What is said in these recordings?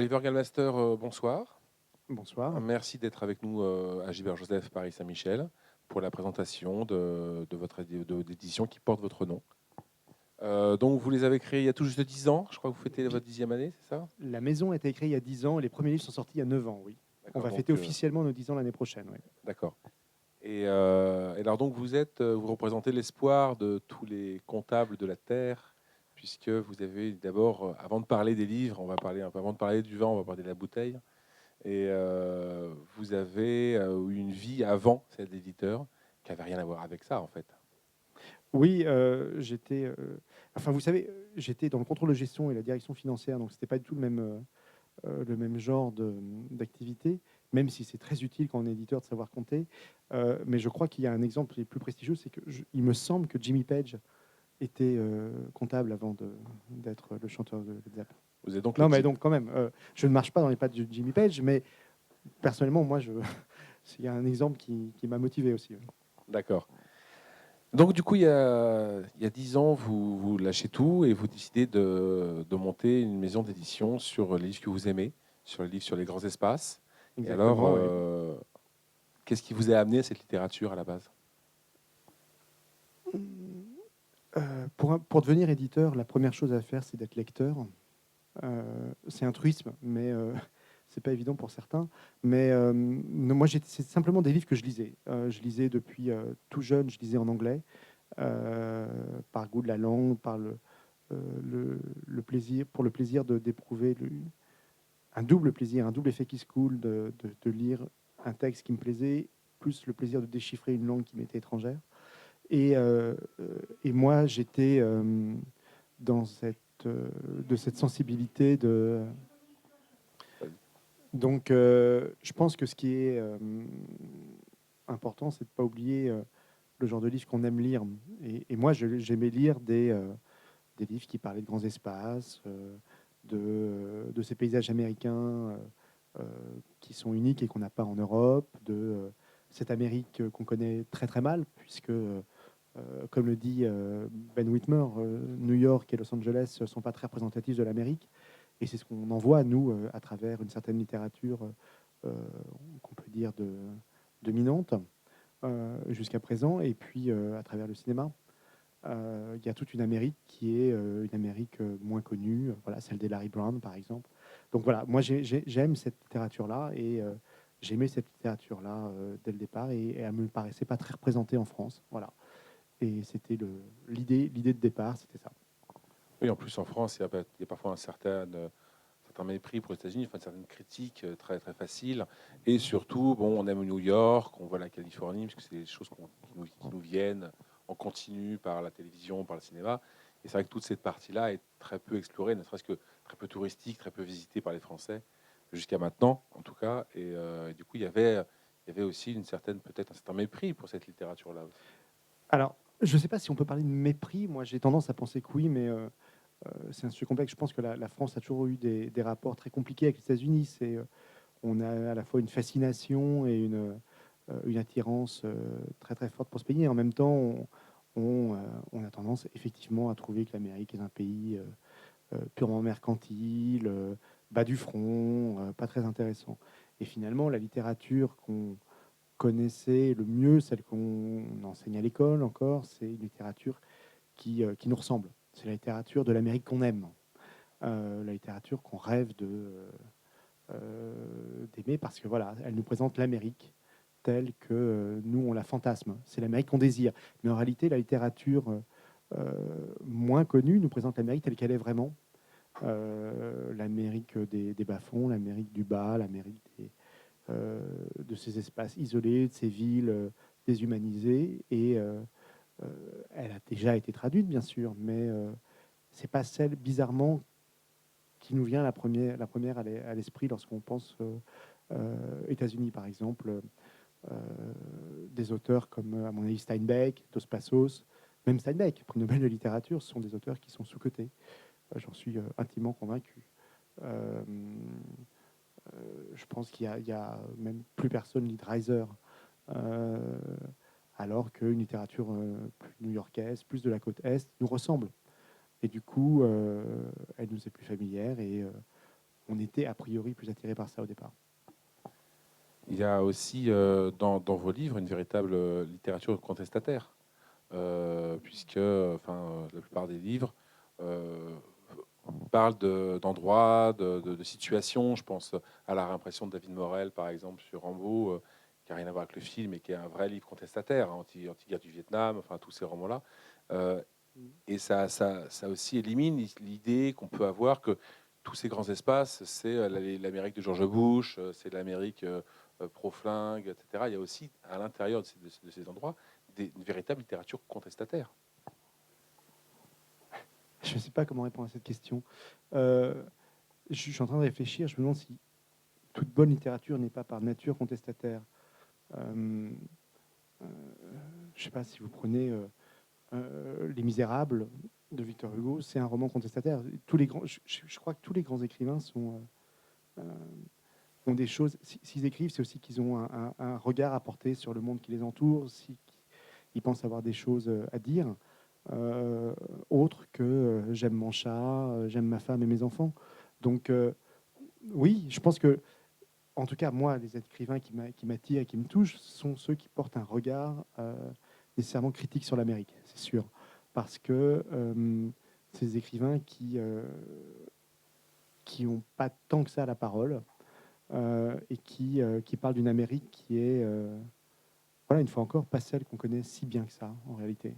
Oliver Gallmeister, bonsoir. Bonsoir. Merci d'être avec nous à Gilbert Joseph Paris Saint-Michel pour la présentation de votre d'édition qui porte votre nom. Donc vous les avez créés il y a tout juste 10 ans, je crois que vous fêtez votre 10e année, c'est ça? La maison a été créée il y a 10 ans et les premiers livres sont sortis il y a 9 ans, oui. On D'accord, va fêter officiellement nos 10 ans l'année prochaine. Oui. d'accord. Et alors donc vous représentez l'espoir de tous les comptables de la Terre, puisque vous avez d'abord, avant de parler des livres, on va parler un peu, avant de parler du vin, on va parler de la bouteille. Et vous avez eu une vie avant celle d'éditeur qui n'avait rien à voir avec ça, en fait. Oui, j'étais. Enfin, vous savez, j'étais dans le contrôle de gestion et la direction financière, donc c'était pas du tout le même genre d'activité, même si c'est très utile quand on est éditeur de savoir compter. Mais je crois qu'il y a un exemple qui est plus prestigieux, c'est que il me semble que Jimmy Page était comptable avant d'être le chanteur de Led Zeppelin. Vous êtes donc le Non, mais type. donc quand même, je ne marche pas dans les pas de Jimmy Page, mais personnellement, moi, il y a un exemple qui m'a motivé aussi. Oui. D'accord. Donc, du coup, il y a 10 ans, vous lâchez tout et vous décidez de monter une maison d'édition sur les livres que vous aimez, sur les livres sur les grands espaces. Et alors, Exactement. Et, qu'est-ce qui vous a amené à cette littérature à la base? pour devenir éditeur, la première chose à faire, c'est d'être lecteur. C'est un truisme, mais c'est pas évident pour certains. Mais moi, c'est simplement des livres que je lisais. Je lisais depuis tout jeune, je lisais en anglais, par goût de la langue, par le plaisir, pour le plaisir d'éprouver un double plaisir, un double effet qui se coule de lire un texte qui me plaisait, plus le plaisir de déchiffrer une langue qui m'était étrangère. Et moi, j'étais dans de cette sensibilité de. Donc, je pense que ce qui est important, c'est de ne pas oublier le genre de livre qu'on aime lire. Et moi, j'aimais lire des livres qui parlaient de grands espaces, de ces paysages américains euh, qui sont uniques et qu'on n'a pas en Europe, de cette Amérique qu'on connaît très très mal, puisque comme le dit Ben Whitmer, New York et Los Angeles ne sont pas très représentatifs de l'Amérique. Et c'est ce qu'on en voit, nous, à travers une certaine littérature qu'on peut dire dominante jusqu'à présent, et puis à travers le cinéma. Il y a toute une Amérique qui est une Amérique moins connue, voilà, celle des Larry Brown, par exemple. Donc voilà, moi j'aime cette littérature-là, et j'aimais cette littérature-là dès le départ, et elle me paraissait pas très représentée en France. Voilà. Et c'était l'idée de départ, c'était ça. Oui, en plus, en France, il y a parfois certain mépris pour les États-Unis, enfin, une certaine critique très, très facile. Et surtout, bon, on aime New York, on voit la Californie, parce que c'est des choses qui nous viennent en continu par la télévision, par le cinéma. Et c'est vrai que toute cette partie-là est très peu explorée, ne serait-ce que très peu touristique, très peu visitée par les Français, jusqu'à maintenant, en tout cas. Et du coup, il y avait aussi peut-être un certain mépris pour cette littérature-là aussi. Alors, je ne sais pas si on peut parler de mépris. Moi, j'ai tendance à penser que oui, mais c'est un sujet complexe. Je pense que la France a toujours eu des rapports très compliqués avec les États-Unis. On a à la fois une fascination et une attirance très très forte pour ce pays. Et en même temps, on a tendance effectivement à trouver que l'Amérique est un pays purement mercantile, bas du front, pas très intéressant. Et finalement, la littérature qu'on connaissait le mieux, celle qu'on enseigne à l'école encore, c'est une littérature qui nous ressemble. C'est la littérature de l'Amérique qu'on aime, la littérature qu'on rêve d'aimer, parce que voilà, elle nous présente l'Amérique telle que nous on la fantasme. C'est l'Amérique qu'on désire. Mais en réalité, la littérature moins connue nous présente l'Amérique telle qu'elle est vraiment. L'Amérique des bas-fonds, l'Amérique du bas, l'Amérique de ces espaces isolés, de ces villes déshumanisées. Et elle a déjà été traduite, bien sûr, mais c'est pas celle, bizarrement, qui nous vient la première à l'esprit lorsqu'on pense États-Unis, par exemple. Des auteurs comme, à mon avis, Steinbeck, Dos Passos, même Steinbeck, prix Nobel de littérature, ce sont des auteurs qui sont sous-cotés. J'en suis intimement convaincu. Euh, je pense qu'il y a même plus personne lit Dreiser, euh, alors qu'une littérature plus new-yorkaise, plus de la côte Est, nous ressemble. Et du coup, elle nous est plus familière, et on était a priori plus attiré par ça au départ. Il y a aussi dans vos livres une véritable littérature contestataire, puisque la plupart des livres parlent d'endroits, de situations. Je pense à la réimpression de David Morel, par exemple, sur Rambo, qui n'a rien à voir avec le film, et qui est un vrai livre contestataire, hein, anti-guerre du Vietnam, enfin tous ces romans-là. Et ça aussi élimine l'idée qu'on peut avoir que tous ces grands espaces, c'est l'Amérique de George Bush, c'est l'Amérique pro-flingue, etc. Il y a aussi, à l'intérieur de ces endroits, une véritable littérature contestataire. Je ne sais pas comment répondre à cette question. Je suis en train de réfléchir, je me demande si toute bonne littérature n'est pas par nature contestataire. Je ne sais pas si vous prenez Les Misérables de Victor Hugo, c'est un roman contestataire. Je crois que tous les grands écrivains ont des choses. S'ils écrivent, c'est aussi qu'ils ont un regard à porter sur le monde qui les entoure, s'ils pensent avoir des choses à dire, autres que j'aime mon chat, j'aime ma femme et mes enfants. Donc, oui, je pense que, en tout cas, moi, les écrivains qui m'attirent et qui me touchent sont ceux qui portent un regard nécessairement critique sur l'Amérique, c'est sûr. Parce que ces écrivains qui n'ont pas tant que ça la parole et qui parlent d'une Amérique qui est, voilà, une fois encore, pas celle qu'on connaît si bien que ça, en réalité.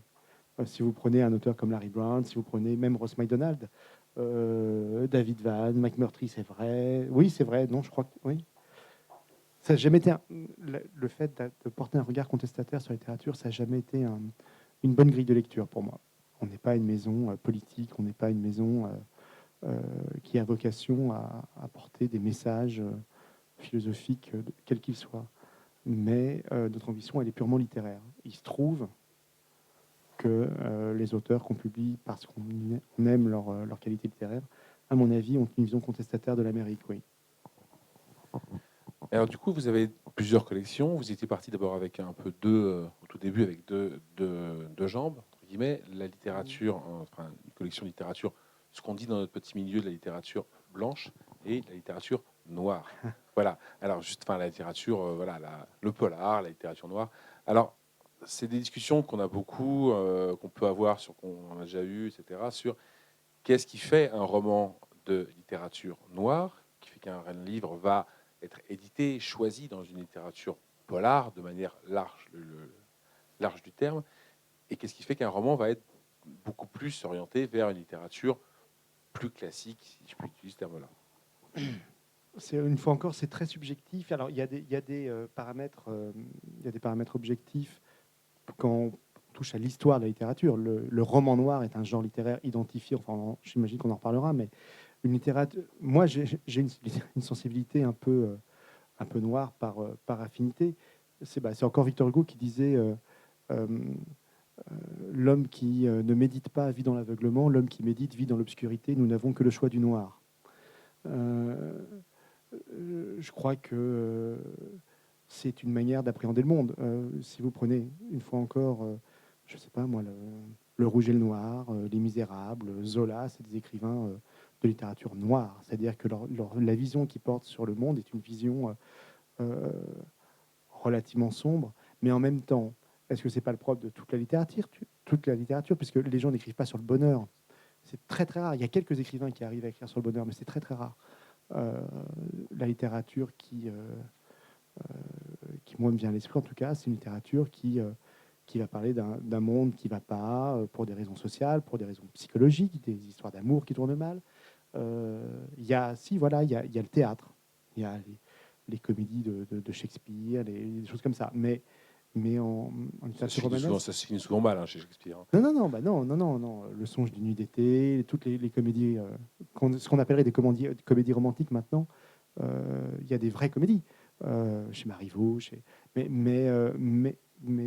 Si vous prenez un auteur comme Larry Brown, si vous prenez même Ross MacDonald, David Vann, McMurtry, c'est vrai. Oui, c'est vrai. Non, je crois que oui. Ça n'a jamais été le fait de porter un regard contestataire sur la littérature, ça n'a jamais été une bonne grille de lecture pour moi. On n'est pas une maison politique, on n'est pas une maison qui a vocation à porter des messages philosophiques, quels qu'ils soient. Mais notre ambition, elle est purement littéraire. Il se trouve que les auteurs qu'on publie parce qu'on aime leur qualité littéraire, à mon avis, ont une vision contestataire de l'Amérique, oui. Alors du coup, vous avez plusieurs collections. Vous étiez parti d'abord avec un peu au tout début avec deux jambes, entre guillemets, la littérature, enfin une collection de littérature, ce qu'on dit dans notre petit milieu de la littérature blanche et la littérature noire. Voilà. Alors juste, enfin la littérature, voilà, le polar, la littérature noire. Alors c'est des discussions qu'on a beaucoup, qu'on peut avoir, qu'on a déjà eu, etc. Sur qu'est-ce qui fait un roman de littérature noire, qui fait qu'un livre va être édité, choisi dans une littérature polar de manière large, large du terme, et qu'est-ce qui fait qu'un roman va être beaucoup plus orienté vers une littérature plus classique, si je puis utiliser ce terme-là. Une fois encore, c'est très subjectif. Alors, il y a des paramètres, il y a des paramètres objectifs quand on touche à l'histoire de la littérature. Le roman noir est un genre littéraire identifié. Enfin, j'imagine qu'on en reparlera, mais une littérature. Moi, j'ai une sensibilité un peu noire par affinité. C'est encore Victor Hugo qui disait euh, l'homme qui ne médite pas vit dans l'aveuglement, l'homme qui médite vit dans l'obscurité. Nous n'avons que le choix du noir. Je crois que c'est une manière d'appréhender le monde. Si vous prenez une fois encore, je ne sais pas moi, le Rouge et le Noir, Les Misérables, Zola, c'est des écrivains de littérature noire. C'est-à-dire que la vision qu'ils portent sur le monde est une vision relativement sombre, mais en même temps, est-ce que c'est pas le propre de toute la littérature, puisque les gens n'écrivent pas sur le bonheur. C'est très très rare. Il y a quelques écrivains qui arrivent à écrire sur le bonheur, mais c'est très très rare. La littérature qui moi me vient à l'esprit, en tout cas, c'est une littérature qui va parler d'un monde qui ne va pas, pour des raisons sociales, pour des raisons psychologiques, des histoires d'amour qui tournent mal. Il y a le théâtre, il y a les comédies de Shakespeare, des choses comme ça. Mais en littérature romanesque... Ça se finit souvent mal chez Shakespeare. Hein. Non. Le Songe d'une nuit d'été, toutes les comédies, ce qu'on appellerait des comédies romantiques maintenant, il y a des vraies comédies. Chez Marivaux, mais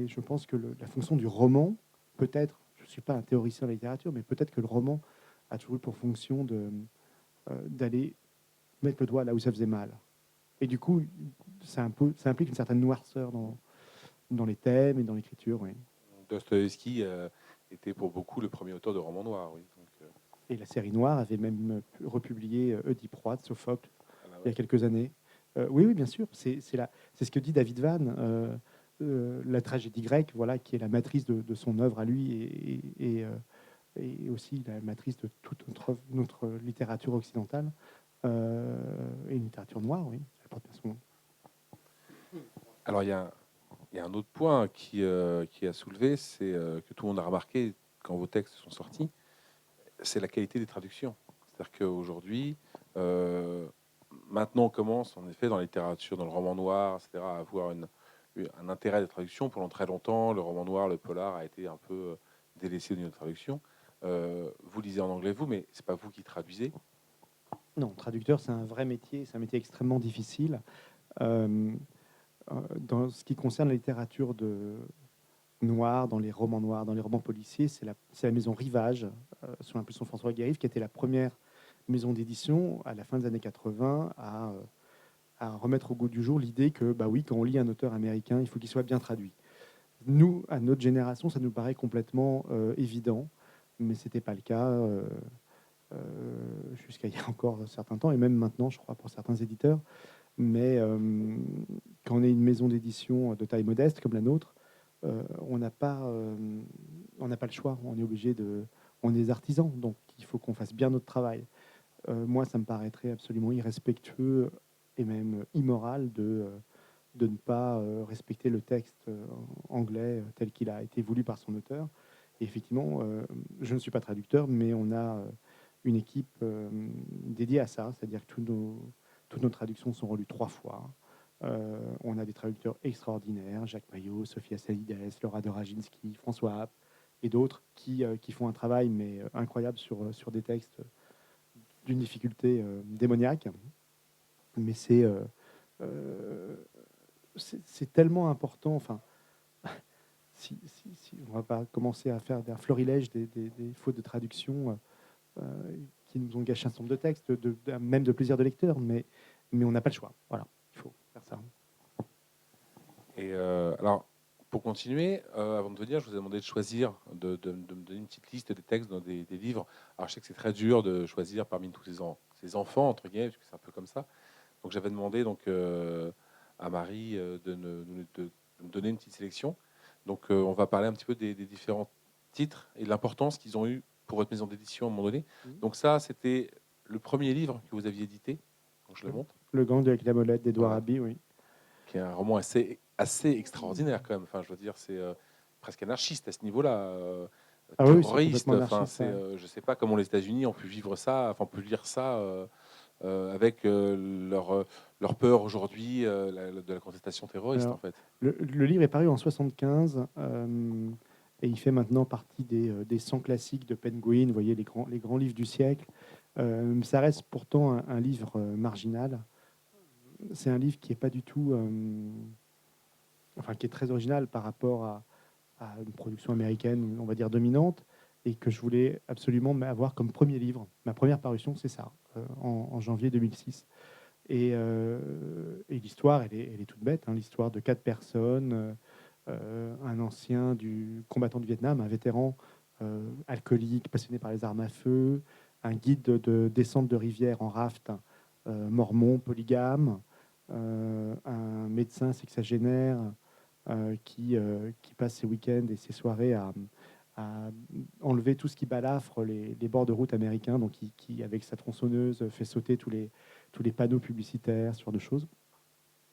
je pense que la fonction du roman, peut-être, je ne suis pas un théoricien de la littérature, mais peut-être que le roman a toujours eu pour fonction d'aller mettre le doigt là où ça faisait mal. Et du coup, ça implique une certaine noirceur dans les thèmes et dans l'écriture. Oui. Dostoïevski était pour beaucoup le premier auteur de romans noirs. Oui. Donc, Et la série noire avait même republié Oedipe Roi de Sophocle Ah, il y a ouais. quelques années. Oui, oui, bien sûr. C'est ce que dit David Van, la tragédie grecque, voilà, qui est la matrice de son œuvre à lui et aussi la matrice de toute notre littérature occidentale et une littérature noire, oui. Elle porte bien son nom. Alors, il y a un autre point qui a soulevé, c'est que tout le monde a remarqué quand vos textes sont sortis, c'est la qualité des traductions. C'est-à-dire qu'aujourd'hui, euh, maintenant, on commence, en effet, dans la littérature, dans le roman noir, etc., à avoir un intérêt des traductions. Pendant très longtemps, le roman noir, le polar a été un peu délaissé au niveau de traduction. Vous lisez en anglais, vous, mais c'est pas vous qui traduisez. Non, traducteur, c'est un vrai métier, c'est un métier extrêmement difficile. Euh, dans ce qui concerne la littérature noire, dans les romans noirs, dans les romans policiers, c'est la maison Rivage, sous l'impulsion de François Guérif, qui était la première maison d'édition à la fin des années 80 à remettre au goût du jour l'idée que, bah oui, quand on lit un auteur américain, il faut qu'il soit bien traduit. Nous, à notre génération, ça nous paraît complètement évident, mais ce n'était pas le cas jusqu'à il y a encore un certain temps, et même maintenant, je crois, pour certains éditeurs. Mais quand on est une maison d'édition de taille modeste comme la nôtre, on n'a pas, le choix. On est obligé on est des artisans, donc il faut qu'on fasse bien notre travail. Moi, ça me paraîtrait absolument irrespectueux et même immoral de ne pas respecter le texte anglais tel qu'il a été voulu par son auteur. Et effectivement, je ne suis pas traducteur, mais on a une équipe dédiée à ça, c'est-à-dire que toutes nos traductions sont relues 3 fois. On a des traducteurs extraordinaires, Jacques Maillot, Sophia Salides, Laura Doraginski, François App et d'autres qui font un travail mais incroyable sur des textes d'une difficulté démoniaque. Mais euh, c'est tellement important. Enfin, si on va pas commencer à faire un florilège des fautes de traduction qui nous ont gâché un certain nombre de textes, même de plaisir de lecteur, mais on n'a pas le choix. Voilà, il faut faire ça. Et alors, pour continuer, avant de venir, je vous ai demandé de choisir, de me donner une petite liste des textes dans des livres. Alors, je sais que c'est très dur de choisir parmi tous ces enfants, entre guillemets, parce que c'est un peu comme ça. Donc, j'avais demandé à Marie de me donner une petite sélection. Donc, on va parler un petit peu des différents titres et de l'importance qu'ils ont eu pour votre maison d'édition à un moment donné. Donc, ça, c'était le premier livre que vous aviez édité. Donc, je le montre. Le gang de la molette d'Edouard Voilà, Abbey, oui. qui est un roman assez extraordinaire quand même. Enfin, je veux dire, c'est presque anarchiste à ce niveau-là, Ah oui, c'est terroriste. complètement Enfin, anarchiste. Ouais. je sais pas comment les États-Unis ont pu vivre ça, enfin, ont pu lire ça avec leur peur aujourd'hui de la contestation terroriste, en Alors, fait. le livre est paru en 75 et il fait maintenant partie des 100 classiques de Penguin, vous voyez, les grands livres du siècle. Ça reste pourtant un livre marginal. C'est un livre qui est pas du tout, enfin, qui est très original par rapport à une production américaine, on va dire dominante, et que je voulais absolument avoir comme premier livre. Ma première parution, c'est ça, en janvier 2006. Et l'histoire, elle est toute bête. Hein, l'histoire de 4 personnes, un ancien du combattant du Vietnam, un vétéran alcoolique, passionné par les armes à feu, un guide de descente de rivière en raft, mormon, polygame, un médecin sexagénaire qui passe ses week-ends et ses soirées à enlever tout ce qui balafre les bords de route américains, donc avec sa tronçonneuse, fait sauter tous les panneaux publicitaires, ce genre de choses.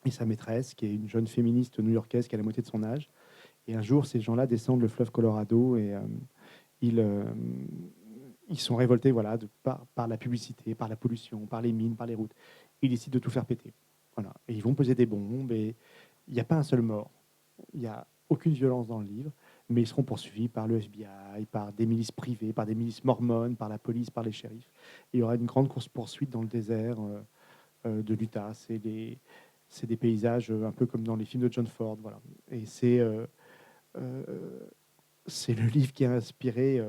Et sa maîtresse, qui est une jeune féministe new-yorkaise qui a la moitié de son âge. Et un jour, ces gens-là descendent le fleuve Colorado et ils, euh, ils sont révoltés voilà, par la publicité, par la pollution, par les mines, par les routes. Ils décident de tout faire péter. Voilà. Et ils vont poser des bombes et il n'y a pas un seul mort. Il n'y a aucune violence dans le livre, mais ils seront poursuivis par le FBI, par des milices privées, par des milices mormones, par la police, par les shérifs. Et il y aura une grande course-poursuite dans le désert de l'Utah. C'est des paysages un peu comme dans les films de John Ford. Voilà. Et euh, c'est le livre qui a inspiré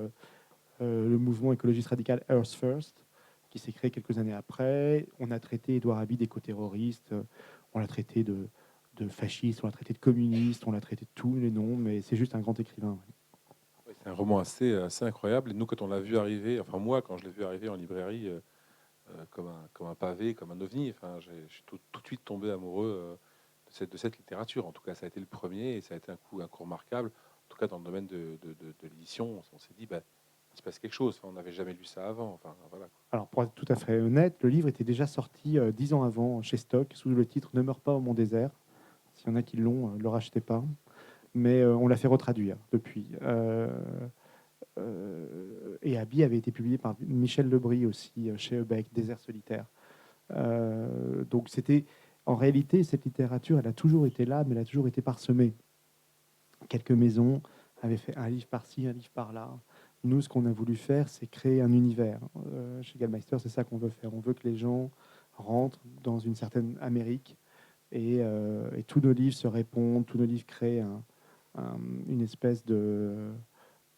le mouvement écologiste radical Earth First, qui s'est créé quelques années après. On a traité Édouard Aby d'éco-terroriste, on l'a traité de fasciste, on l'a traité de communiste, on l'a traité de tous les noms, mais c'est juste un grand écrivain. Oui, Un roman assez incroyable. Et nous, quand on l'a vu arriver, enfin moi, quand je l'ai vu arriver en librairie, comme un pavé, comme un ovni, enfin, je suis tout de suite tombé amoureux de cette littérature. En tout cas, ça a été le premier et ça a été un coup remarquable. En tout cas, dans le domaine de l'édition, on s'est dit, bah, il se passe quelque chose. Enfin, on n'avait jamais lu ça avant. Enfin, voilà. Alors, pour être tout à fait honnête, le livre était déjà sorti 10 ans avant chez Stock, sous le titre Ne meurs pas au Mont Désert. S'il y en a qui l'ont, ne le rachetez pas. Mais on l'a fait retraduire depuis. Et Abby avait été publié par Michel Lebris aussi, chez Heubec, Désert solitaire. Donc, c'était. En réalité, cette littérature, elle a toujours été là, mais elle a toujours été parsemée. Quelques maisons avaient fait un livre par-ci, un livre par-là. Nous, ce qu'on a voulu faire, c'est créer un univers. Chez Gallmeister, c'est ça qu'on veut faire. On veut que les gens rentrent dans une certaine Amérique et tous nos livres se répondent, tous nos livres créent une espèce de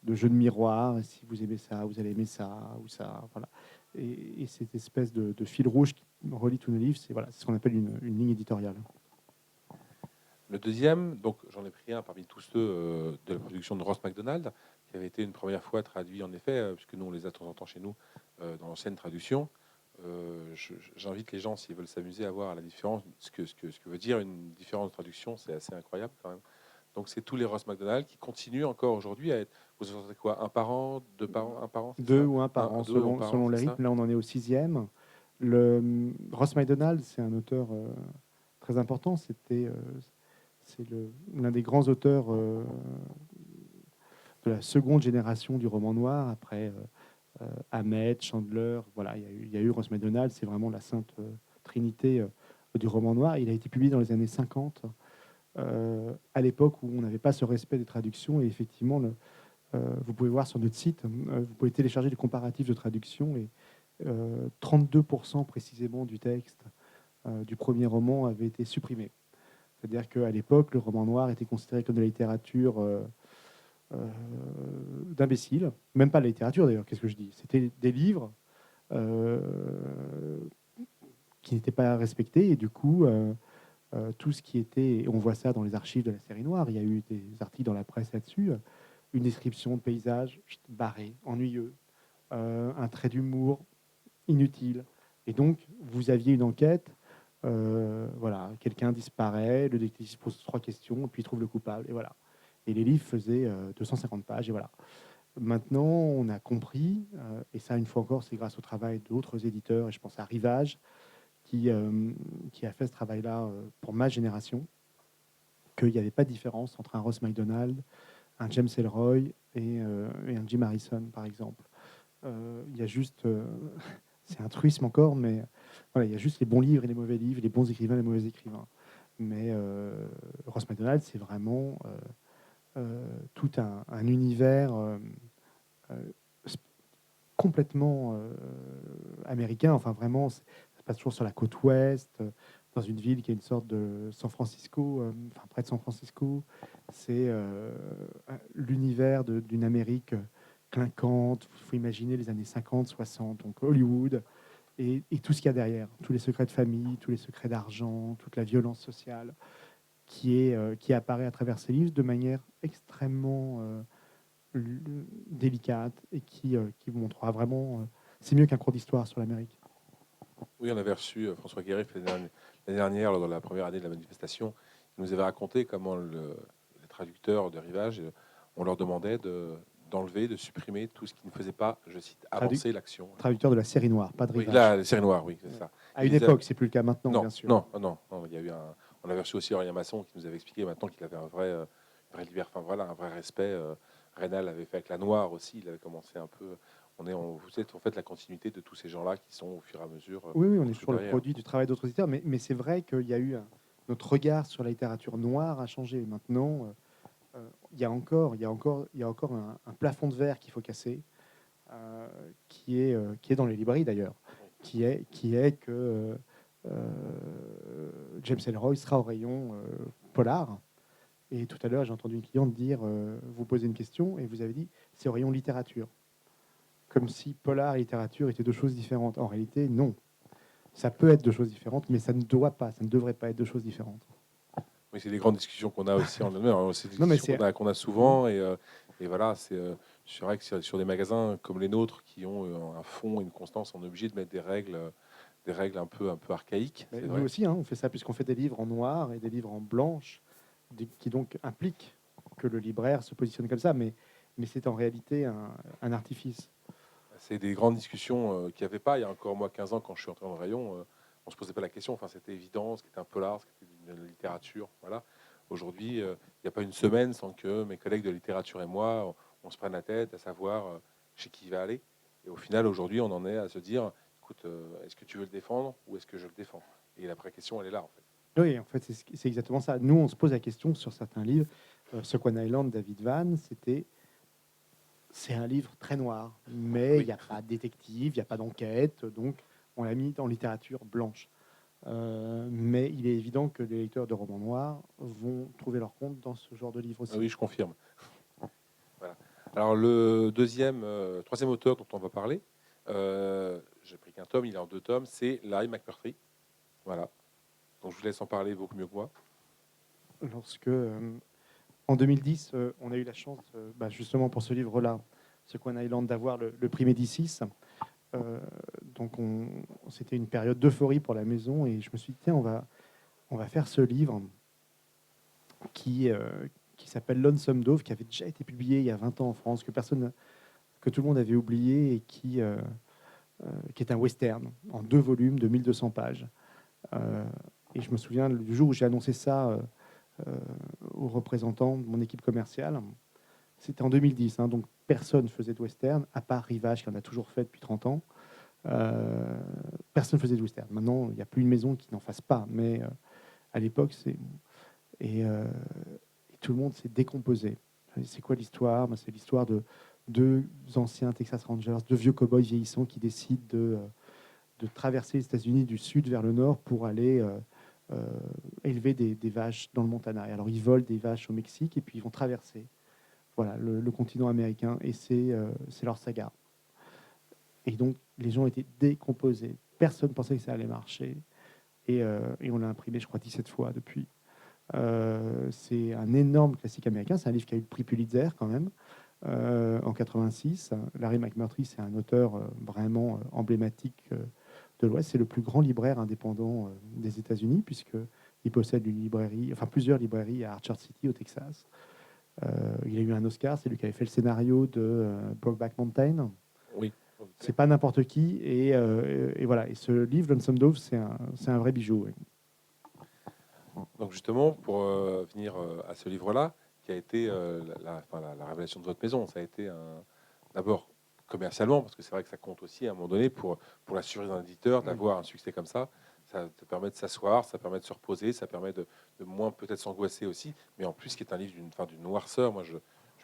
jeu de miroir. Et si vous aimez ça, vous allez aimer ça ou ça. Voilà. Et cette espèce de fil rouge qui relie tous nos livres, c'est voilà, c'est ce qu'on appelle une ligne éditoriale. Le deuxième, donc j'en ai pris un parmi tous ceux de la production de Ross MacDonald, qui avait été une première fois traduit en effet, puisque nous on les a de temps en temps chez nous dans l'ancienne traduction. J'invite les gens, s'ils veulent s'amuser, à voir la différence, ce que veut dire une différence de traduction, c'est assez incroyable quand même. Donc c'est tous les Ross MacDonald qui continuent encore aujourd'hui à être, vous en sortez quoi, un par an, deux par an, un par an, c'est Deux ça? ou un par an, Deux selon, par an, selon les c'est ça? rythmes. Là, on en est au 6e. Ross MacDonald, c'est un auteur très important. C'est l'un des grands auteurs de la seconde génération du roman noir, après Hammett, Chandler. Voilà, il y a eu Ross MacDonald, c'est vraiment la sainte trinité du roman noir. Il a été publié dans les années 50, à l'époque où on n'avait pas ce respect des traductions. Et effectivement, vous pouvez voir sur notre site, vous pouvez télécharger les comparatifs de traduction et 32% précisément du texte du premier roman avait été supprimé. C'est-à-dire qu'à l'époque, le roman noir était considéré comme de la littérature d'imbéciles. Même pas la littérature d'ailleurs, qu'est-ce que je dis? C'était des livres euh, qui n'étaient pas respectés et du coup, tout ce qui était, et on voit ça dans les archives de la série noire, il y a eu des articles dans la presse là-dessus, une description de paysage barré, ennuyeux, un trait d'humour inutile. Et donc, vous aviez une enquête, voilà, quelqu'un disparaît, le détective se pose 3 questions, et puis il trouve le coupable, et voilà. Et les livres faisaient 250 pages, et voilà. Maintenant, on a compris, et ça, une fois encore, c'est grâce au travail d'autres éditeurs, et je pense à Rivage, qui a fait ce travail-là pour ma génération, qu'il n'y avait pas de différence entre un Ross MacDonald, un James Ellroy et un Jim Harrison, par exemple. Il y a juste, c'est un truisme encore, mais voilà, il y a juste les bons livres et les mauvais livres, les bons écrivains et les mauvais écrivains. Mais Ross MacDonald, c'est vraiment tout un univers euh, complètement américain. Enfin, vraiment, ça se passe toujours sur la côte ouest, dans une ville qui est une sorte de San Francisco, enfin près de San Francisco. C'est l'univers d'une Amérique clinquante. Il faut imaginer les années 50, 60, donc Hollywood, et tout ce qu'il y a derrière, tous les secrets de famille, tous les secrets d'argent, toute la violence sociale qui apparaît à travers ces livres de manière extrêmement délicate et qui montrera vraiment. C'est mieux qu'un cours d'histoire sur l'Amérique. Oui, on avait reçu François Guérif l'année dernière, lors de la première année de la manifestation. Il nous avait raconté comment les traducteurs de Rivage, on leur demandait d'enlever, de supprimer tout ce qui ne faisait pas, je cite, Tradu- avancer l'action. Traducteur de la série noire, pas de Oui, Rivage. là, les séries noires, oui, c'est Ouais. ça. À Il une disait, époque, c'est plus le cas maintenant, non, bien sûr. non, non, non, il y a eu on avait reçu aussi Aurélien Masson qui nous avait expliqué maintenant qu'il avait un vrai enfin voilà, un vrai respect. Rénal avait fait avec la Noire aussi, il avait commencé un peu. Vous êtes en fait la continuité de tous ces gens-là qui sont au fur et à mesure Oui, oui, on est construits toujours le derrière. produit du travail d'autres éditeurs, mais c'est vrai qu'il y a eu notre regard sur la littérature noire a changé. Maintenant, il y a encore un plafond de verre qu'il faut casser, qui est dans les librairies d'ailleurs, qui est que James Ellroy sera au rayon polar. Et tout à l'heure, j'ai entendu une cliente dire, vous posez une question et vous avez dit, c'est au rayon littérature. Comme si polar et littérature étaient deux choses différentes. En réalité, non. Ça peut être deux choses différentes, mais ça ne doit pas, ça ne devrait pas être deux choses différentes. Oui, c'est des grandes discussions qu'on a aussi en Allemagne. C'est des Non, mais discussions c'est qu'on a souvent. Et Et voilà, c'est vrai que sur des magasins comme les nôtres qui ont un fond, une constance, on est obligé de mettre des règles un peu archaïques, c'est Nous vrai. aussi, hein, on fait ça puisqu'on fait des livres en noir et des livres en blanche, qui donc impliquent que le libraire se positionne comme ça, mais c'est en réalité un artifice. C'est des grandes discussions qu'il n'y avait pas il y a encore moi 15 ans quand je suis entré dans le rayon. On se posait pas la question. Enfin, c'était évident, ce qui était un polar, ce qui était de la littérature. Voilà. Aujourd'hui, il n'y a pas une semaine sans que mes collègues de littérature et moi, on se prenne la tête à savoir chez qui il va aller. Et au final, aujourd'hui, on en est à se dire, écoute, est-ce que tu veux le défendre ou est-ce que je le défends? Et la vraie question, elle est là, en fait. Oui, en fait, c'est exactement ça. Nous, on se pose la question sur certains livres. Sequan Island, David Van, c'est un livre très noir, mais il Oui. n'y a pas de détective, il n'y a pas d'enquête, donc on l'a mis en littérature blanche. Mais il est évident que les lecteurs de romans noirs vont trouver leur compte dans ce genre de livre Ah aussi. oui, je confirme. Voilà. Alors le troisième auteur dont on va parler, j'ai pris qu'un tome, il est en 2 tomes, c'est Larry McMurtry. Voilà. Donc je vous laisse en parler beaucoup mieux que moi. Lorsque, en 2010, on a eu la chance, justement pour ce livre-là, Sequan Island, d'avoir le prix Médicis. Donc c'était une période d'euphorie pour la maison et je me suis dit, tiens, on va faire ce livre qui, euh, qui s'appelle Lonesome Dove, qui avait déjà été publié il y a 20 ans en France, que tout le monde avait oublié et qui est un western en 2 volumes de 1200 pages. Et je me souviens du jour où j'ai annoncé ça euh, aux représentants de mon équipe commerciale. C'était en 2010, hein, donc personne ne faisait de western, à part Rivage, qui en a toujours fait depuis 30 ans. Personne ne faisait de western. Maintenant, il n'y a plus une maison qui n'en fasse pas, mais à l'époque, et tout le monde s'est décomposé. C'est quoi l'histoire? C'est l'histoire de deux anciens Texas Rangers, deux vieux cow-boys vieillissants qui décident de traverser les États-Unis du sud vers le nord pour aller élever des vaches dans le Montana. Et alors ils volent des vaches au Mexique et puis ils vont traverser le continent américain et c'est leur saga. Et donc les gens étaient décomposés. Personne ne pensait que ça allait marcher. Et on l'a imprimé, je crois, 17 fois depuis. C'est un énorme classique américain. C'est un livre qui a eu le prix Pulitzer quand même en 86. Larry McMurtry, c'est un auteur vraiment emblématique de l'Ouest. C'est le plus grand libraire indépendant des États-Unis puisqu'il possède une librairie, enfin plusieurs librairies à Archer City au Texas. Il a eu un Oscar. C'est lui qui avait fait le scénario de Brokeback Mountain. Oui. C'est pas n'importe qui. Et voilà. Et ce livre, Lonesome Dove, c'est un vrai bijou. Oui. Donc justement, pour venir à ce livre-là, qui a été la révélation de votre maison, ça a été d'abord commercialement, parce que c'est vrai que ça compte aussi à un moment donné pour la survie d'un éditeur, Oui. d'avoir un succès comme ça. Ça te permet de s'asseoir, ça permet de se reposer, ça permet de moins peut-être s'angoisser aussi. Mais en plus, qui est un livre d'une noirceur, moi je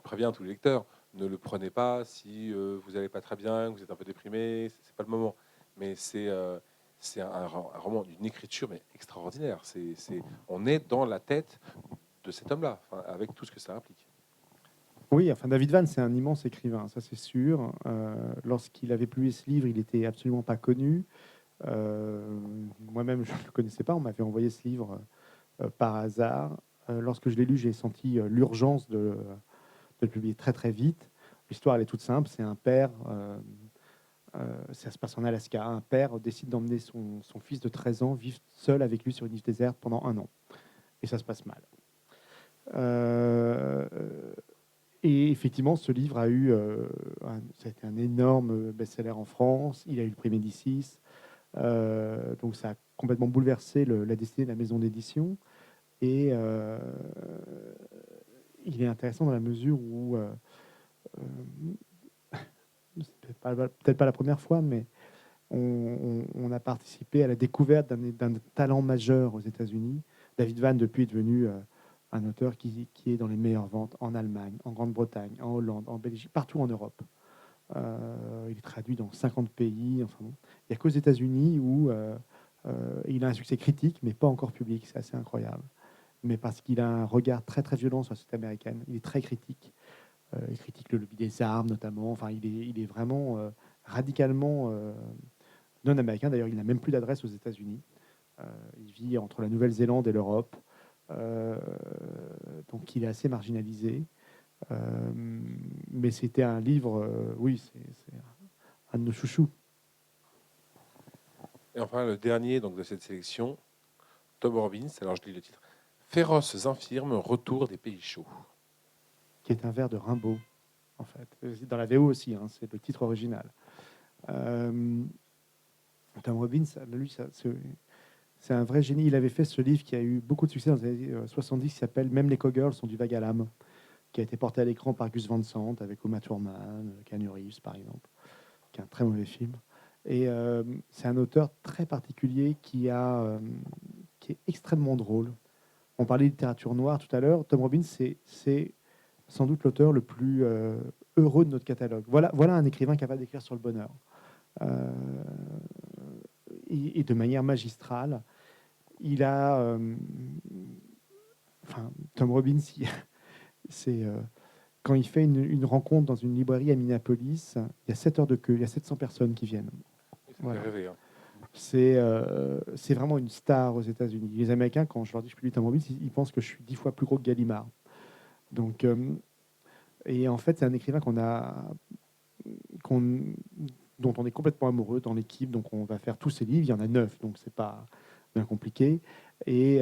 préviens tous les lecteurs, ne le prenez pas si vous n'allez pas très bien, que vous êtes un peu déprimé, c'est pas le moment. Mais c'est un roman d'une écriture mais extraordinaire. On est dans la tête de cet homme-là, enfin, avec tout ce que ça implique. Oui, enfin David Van, c'est un immense écrivain, ça c'est sûr. Lorsqu'il avait publié ce livre, il n'était absolument pas connu. Moi-même, je ne le connaissais pas. On m'avait envoyé ce livre par hasard. Lorsque je l'ai lu, j'ai senti l'urgence de le publier très très vite. L'histoire, elle est toute simple. C'est un père, ça se passe en Alaska. Un père décide d'emmener son fils de 13 ans vivre seul avec lui sur une île déserte pendant 1 an. Et ça se passe mal. Euh, Et effectivement, ce livre ça a été un énorme best-seller en France. Il a eu le prix Médicis. Donc ça a complètement bouleversé la destinée de la maison d'édition. Et il est intéressant dans la mesure où, c'est peut-être pas la première fois, mais on a participé à la découverte d'un talent majeur aux États-Unis. David Van, depuis, est devenu un auteur qui est dans les meilleures ventes en Allemagne, en Grande-Bretagne, en Hollande, en Belgique, partout en Europe. Il est traduit dans 50 pays. Enfin bon. Il n'y a qu'aux États-Unis où il a un succès critique, mais pas encore public. C'est assez incroyable. Mais parce qu'il a un regard très très violent sur la société américaine. Il est très critique. Il critique le lobby des armes notamment. Enfin, il est vraiment radicalement non américain. D'ailleurs, il n'a même plus d'adresse aux États-Unis. Il vit entre la Nouvelle-Zélande et l'Europe. Donc il est assez marginalisé. Mais c'était un livre, oui, c'est un de nos chouchous. Et enfin, le dernier donc, de cette sélection, Tom Robbins, alors je lis le titre, Féroces infirmes, retour des pays chauds. Qui est un vers de Rimbaud, en fait. Dans la VO aussi, hein, c'est le titre original. Tom Robbins, lui, c'est un vrai génie. Il avait fait ce livre qui a eu beaucoup de succès dans les années 70, qui s'appelle Même les cowgirls sont du vague à l'âme, qui a été porté à l'écran par Gus Van Sant, avec Uma Thurman, Keanu Reeves, par exemple, qui est un très mauvais film. Et c'est un auteur très particulier qui est extrêmement drôle. On parlait de littérature noire tout à l'heure. Tom Robbins, c'est sans doute l'auteur le plus heureux de notre catalogue. Voilà un écrivain capable d'écrire sur le bonheur. Euh, et de manière magistrale. Il a... Tom Robbins, c'est... quand il fait une rencontre dans une librairie à Minneapolis, il y a 7 heures de queue, il y a 700 personnes qui viennent. Ça Voilà. fait rêver, hein. C'est vraiment une star aux États-Unis. Les Américains, quand je leur dis que je publie Tom Robbins, ils pensent que je suis 10 fois plus gros que Gallimard. Donc, et en fait, c'est un écrivain qu'on, dont on est complètement amoureux dans l'équipe. Donc, on va faire tous ses livres. Il y en a 9, donc c'est pas bien compliqué. Et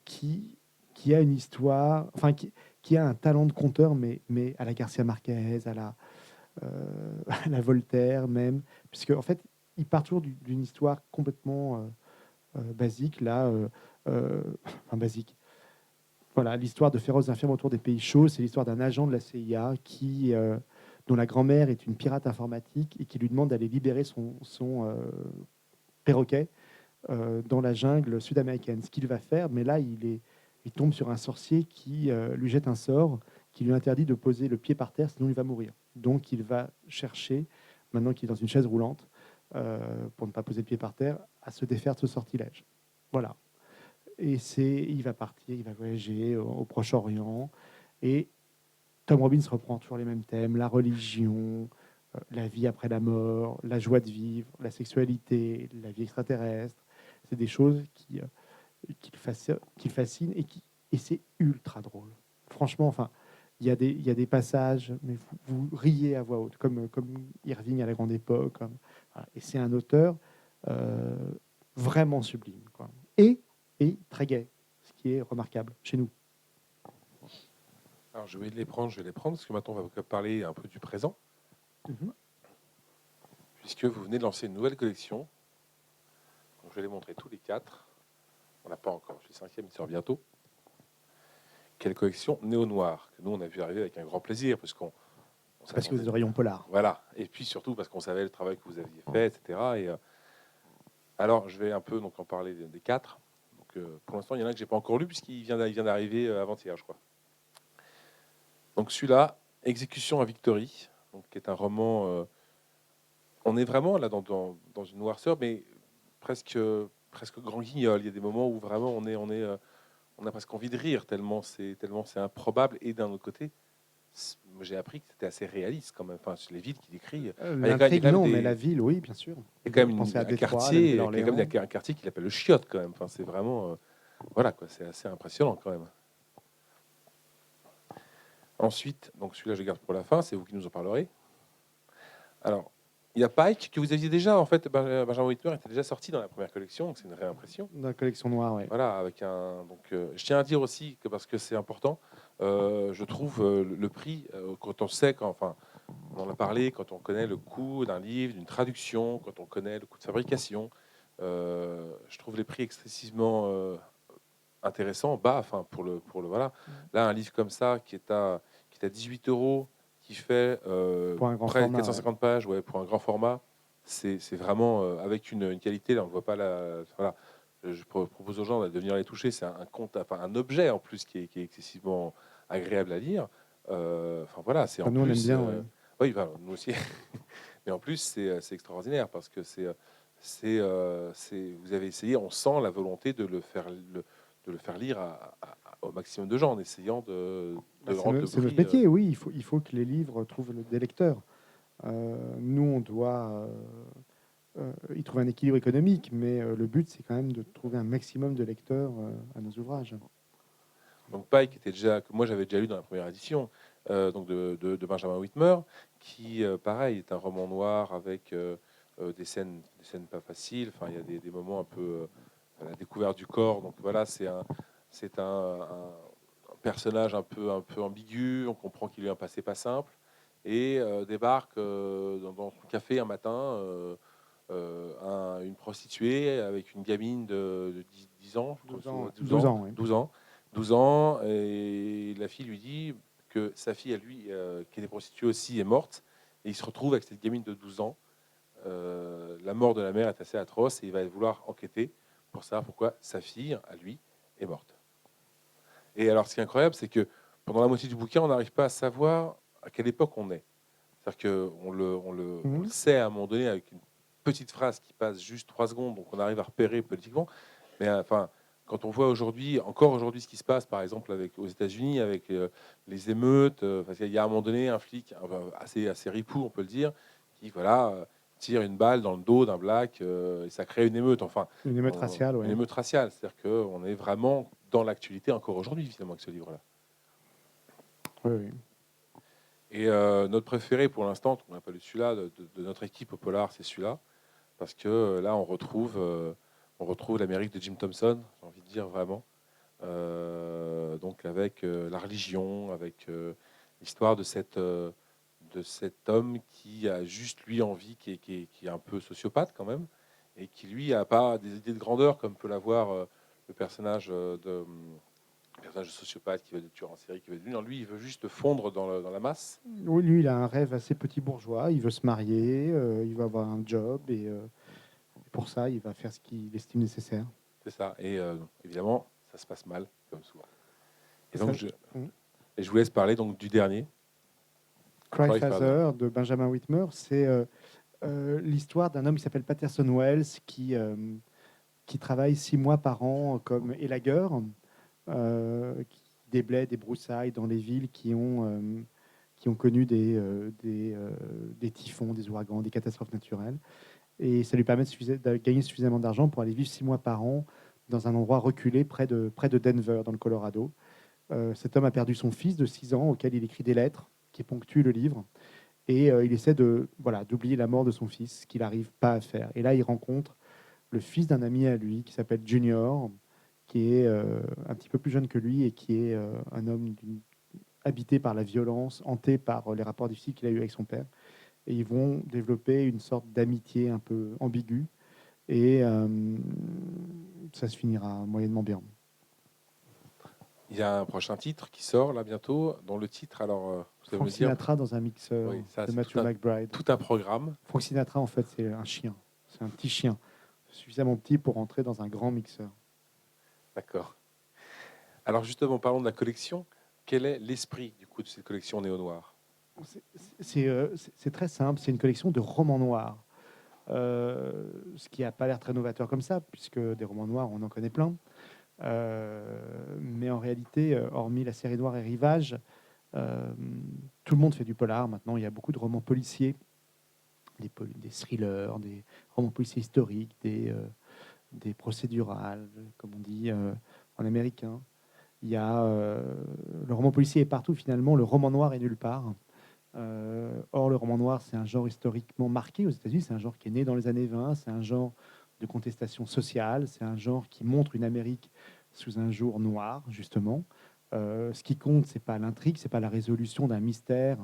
qui a une histoire, enfin, qui a un talent de conteur, mais à la Garcia Marquez, à la Voltaire même, puisque en fait, il part toujours d'une histoire complètement basique, enfin basique. Voilà, l'histoire de féroces infirmes autour des pays chauds, c'est l'histoire d'un agent de la CIA dont la grand-mère est une pirate informatique et qui lui demande d'aller libérer son perroquet dans la jungle sud-américaine. Ce qu'il va faire, mais là, il tombe sur un sorcier qui lui jette un sort qui lui interdit de poser le pied par terre, sinon il va mourir. Donc il va chercher, maintenant qu'il est dans une chaise roulante, pour ne pas poser le pied par terre, à se défaire de ce sortilège. Voilà. Et il va partir, il va voyager au Proche-Orient. Et Tom Robbins reprend toujours les mêmes thèmes, la religion, la vie après la mort, la joie de vivre, la sexualité, la vie extraterrestre. C'est des choses qui le fascinent et c'est ultra drôle. Franchement, enfin, il y a des passages, mais vous riez à voix haute, comme Irving à la grande époque. Voilà. Et c'est un auteur euh, vraiment sublime, quoi. Et très gai, ce qui est remarquable chez nous. Alors je vais les prendre, parce que maintenant on va parler un peu du présent, Mhm. puisque vous venez de lancer une nouvelle collection. Donc, je vais les montrer tous les 4. On n'a pas encore, je suis 5e, il sort bientôt. Quelle collection néo-noir, que nous on a vu arriver avec un grand plaisir, parce qu'on Parce que vous êtes s'attendait. de rayon polar. Voilà, et puis surtout parce qu'on savait le travail que vous aviez fait, etc. Et, alors je vais un peu donc, en parler des 4. Donc, pour l'instant, il y en a que j'ai pas encore lu, puisqu'il vient d'arriver avant-hier, je crois. Donc celui-là, Exécution à Victory, donc, qui est un roman. On est vraiment là dans une noirceur, mais presque grand guignol. Il y a des moments où vraiment on a presque envie de rire tellement c'est improbable. Et d'un autre côté, j'ai appris que c'était assez réaliste quand même. Enfin, les villes qu'il décrit, il y a L'intrigue, quand même non, mais la ville, oui, bien sûr. il y a quand même Pensez à un Détroit, la quartier, il y a quand même Nouvelle-Orléans. un quartier qu'il appelle le Chiotte quand même. Enfin, c'est vraiment voilà quoi, c'est assez impressionnant quand même. Ensuite, donc celui-là je garde pour la fin, c'est vous qui nous en parlerez. Alors, il y a Pike que vous aviez déjà, en fait, Benjamin Whitmer était déjà sorti dans la première collection, donc c'est une réimpression. Dans la collection noire, oui. Voilà, avec un. Donc, je tiens à dire aussi que parce que c'est important, je trouve le prix quand on sait, enfin, on en a parlé, quand on connaît le coût d'un livre, d'une traduction, quand on connaît le coût de fabrication, je trouve les prix excessivement intéressants, bas, enfin pour le voilà. Là, un livre comme ça qui est à 18 euros, qui fait Pour un grand près de format, ouais. 450 pages, ouais, pour un grand format, c'est vraiment avec une qualité. Là, on ne voit pas la. Voilà. Je propose aux gens de venir les toucher. C'est un conte, enfin un objet en plus qui est excessivement agréable à lire. Enfin voilà, c'est Enfin, en nous, on aime plus. bien, ouais. Oui, enfin, nous aussi. Mais en plus, c'est extraordinaire parce que vous avez essayé. On sent la volonté de le faire lire au maximum de gens en essayant de le rendre le C'est notre prix. métier, oui. Il faut que les livres trouvent des lecteurs. Nous, on doit y trouver un équilibre économique, mais le but, c'est quand même de trouver un maximum de lecteurs à nos ouvrages. donc Pike était déjà, que moi j'avais déjà lu dans la première édition, donc de Benjamin Whitmer, qui, pareil, est un roman noir avec des scènes pas faciles. Enfin, il y a des moments un peu la découverte du corps. Donc voilà, c'est un personnage un peu ambigu. On comprend qu'il a eu un passé pas simple et débarque dans son café un matin. Une prostituée avec une gamine de 10 ans, je crois, 12 ans, 12 12 ans, ans, oui. 12 ans, 12 ans, et la fille lui dit que sa fille, à lui, qui était prostituée aussi, est morte, et il se retrouve avec cette gamine de 12 ans. La mort de la mère est assez atroce, et il va vouloir enquêter pour savoir pourquoi sa fille, à lui, est morte. Et alors, ce qui est incroyable, c'est que pendant la moitié du bouquin, on n'arrive pas à savoir à quelle époque on est. C'est-à-dire on le Mhm. sait à un moment donné avec une petite phrase qui passe juste 3 secondes, donc on arrive à repérer politiquement. Mais enfin, quand on voit aujourd'hui, encore aujourd'hui, ce qui se passe, par exemple, aux États-Unis, avec les émeutes, parce qu'il y a à un moment donné un flic assez ripou, on peut le dire, qui voilà, tire une balle dans le dos d'un black, et ça crée une émeute. Enfin, Une émeute raciale, une oui. émeute raciale. C'est-à-dire qu'on est vraiment dans l'actualité encore aujourd'hui, finalement, avec ce livre-là. Oui, oui. Et notre préféré pour l'instant, on n'a pas lu celui-là, de notre équipe au Polar, c'est celui-là. Parce que là, on retrouve l'Amérique de Jim Thompson, j'ai envie de dire vraiment. Donc avec la religion, avec l'histoire de cet homme qui a juste lui envie, qui est un peu sociopathe quand même, et qui lui n'a pas des idées de grandeur comme peut l'avoir le personnage le personnage de sociopathe qui veut être tueur en série, qui veut être... Non, lui, il veut juste fondre dans la masse. Oui, lui, il a un rêve assez petit bourgeois. Il veut se marier, il veut avoir un job et pour ça, il va faire ce qu'il estime nécessaire. C'est ça. Et évidemment, ça se passe mal, comme souvent. Et Ça, donc, mm. je vous laisse parler donc du dernier, Cry Cry Father. Father de Benjamin Whitmer, c'est l'histoire d'un homme qui s'appelle Patterson Wells qui travaille 6 mois par an comme élagueur, qui déblaye des broussailles dans les villes qui ont connu des typhons, des ouragans, des catastrophes naturelles. Et ça lui permet de gagner suffisamment d'argent pour aller vivre 6 mois par an dans un endroit reculé près de Denver, dans le Colorado. Cet homme a perdu son fils de 6 ans, auquel il écrit des lettres qui ponctuent le livre. Et il essaie d'oublier la mort de son fils, ce qu'il n'arrive pas à faire. Et là, il rencontre le fils d'un ami à lui qui s'appelle Junior, qui est un petit peu plus jeune que lui et qui est un homme habité par la violence, hanté par les rapports difficiles qu'il a eu avec son père. Et ils vont développer une sorte d'amitié un peu ambiguë. Et ça se finira moyennement bien. Il y a un prochain titre qui sort là bientôt, dont le titre, alors, vous savez Frank me dire, Sinatra dans un mixeur oui, ça de c'est Matthew McBride. tout un programme. Frank Sinatra, en fait, c'est un chien. C'est un petit chien, suffisamment petit pour entrer dans un grand mixeur. D'accord. Alors justement, parlons de la collection. Quel est l'esprit du coup de cette collection néo-noire? C'est très simple, c'est une collection de romans noirs. Ce qui n'a pas l'air très novateur comme ça, puisque des romans noirs, on en connaît plein. Mais en réalité, hormis la série Noire et Rivage, tout le monde fait du polar. Maintenant, il y a beaucoup de romans policiers, des thrillers, des romans policiers historiques, des procédurales, comme on dit en américain. Il y a le roman policier est partout finalement, le roman noir est nulle part. Or, le roman noir, c'est un genre historiquement marqué aux États-Unis, c'est un genre qui est né dans les années 20, c'est un genre de contestation sociale, c'est un genre qui montre une Amérique sous un jour noir, justement. Ce qui compte, c'est pas l'intrigue, c'est pas la résolution d'un mystère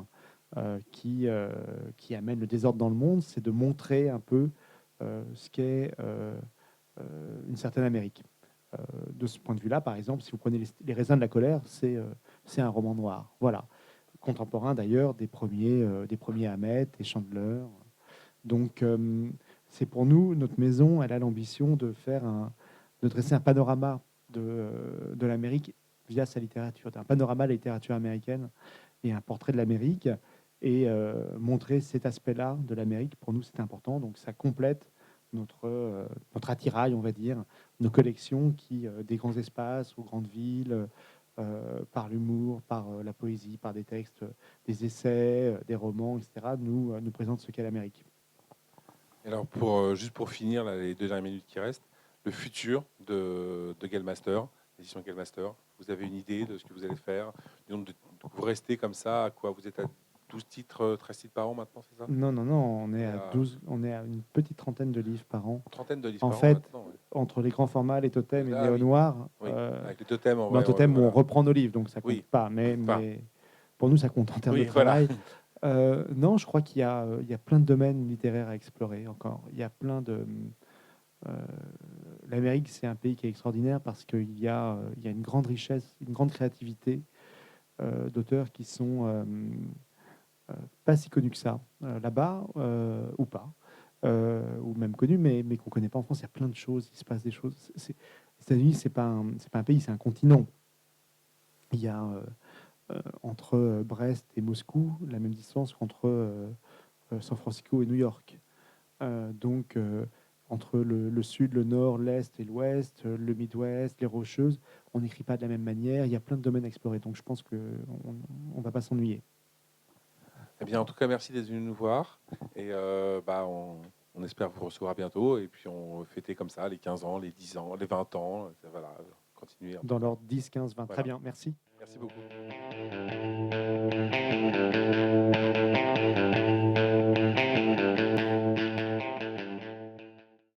qui amène le désordre dans le monde, c'est de montrer un peu ce qu'est une certaine Amérique. De ce point de vue-là, par exemple, si vous prenez les raisins de la colère, c'est un roman noir. Voilà. Contemporain d'ailleurs des premiers Hammett et Chandler. Donc, c'est pour nous, notre maison, elle a l'ambition de dresser un panorama de l'Amérique via sa littérature, un panorama de la littérature américaine et un portrait de l'Amérique et montrer cet aspect-là de l'Amérique. Pour nous, c'est important. Donc, ça complète notre attirail, on va dire, nos collections des grands espaces aux grandes villes, par l'humour, par la poésie, par des textes, des essais, des romans, etc., nous présentent ce qu'est l'Amérique. Alors juste pour finir là, les 2 dernières minutes qui restent, le futur de Gale Master, les édition Quel Master? Vous avez une idée de ce que vous allez faire? Vous restez comme ça, à quoi? Vous êtes à 12 titres, 13 titres par an maintenant, c'est ça? Non, non, non, on est à à 12, on est à une petite trentaine de livres par an. Une trentaine de livres En par an fait, maintenant. Ouais. entre les grands formats, les totems et Ah Néo oui, Noir, oui. Avec les totems, dans totem, on voilà. reprend nos livres, donc ça compte Oui, pas. enfin, Mais pour nous, ça compte en termes oui, de voilà. travail. Non, je crois il y a plein de domaines littéraires à explorer encore. Il y a plein de. euh, L'Amérique, c'est un pays qui est extraordinaire parce il y a une grande richesse, une grande créativité d'auteurs qui sont pas si connus que ça là-bas, ou pas, ou même connus, mais qu'on connaît pas en France. Il y a plein de choses, il se passe des choses. Les États-Unis, c'est pas un pays, c'est un continent. Il y a entre Brest et Moscou la même distance qu'entre San Francisco et New York. Donc, entre le sud, le nord, l'est et l'ouest, le Midwest, les Rocheuses, on n'écrit pas de la même manière. Il y a plein de domaines à explorer. Donc, je pense qu'on ne va pas s'ennuyer. Eh bien, en tout cas, merci d'être venu nous voir. Et on espère vous recevoir bientôt. Et puis, on fêter comme ça les 15 ans, les 10 ans, les 20 ans. Voilà, continuer un peu. Dans l'ordre 10, 15, 20. Très Voilà. bien, merci. Merci beaucoup.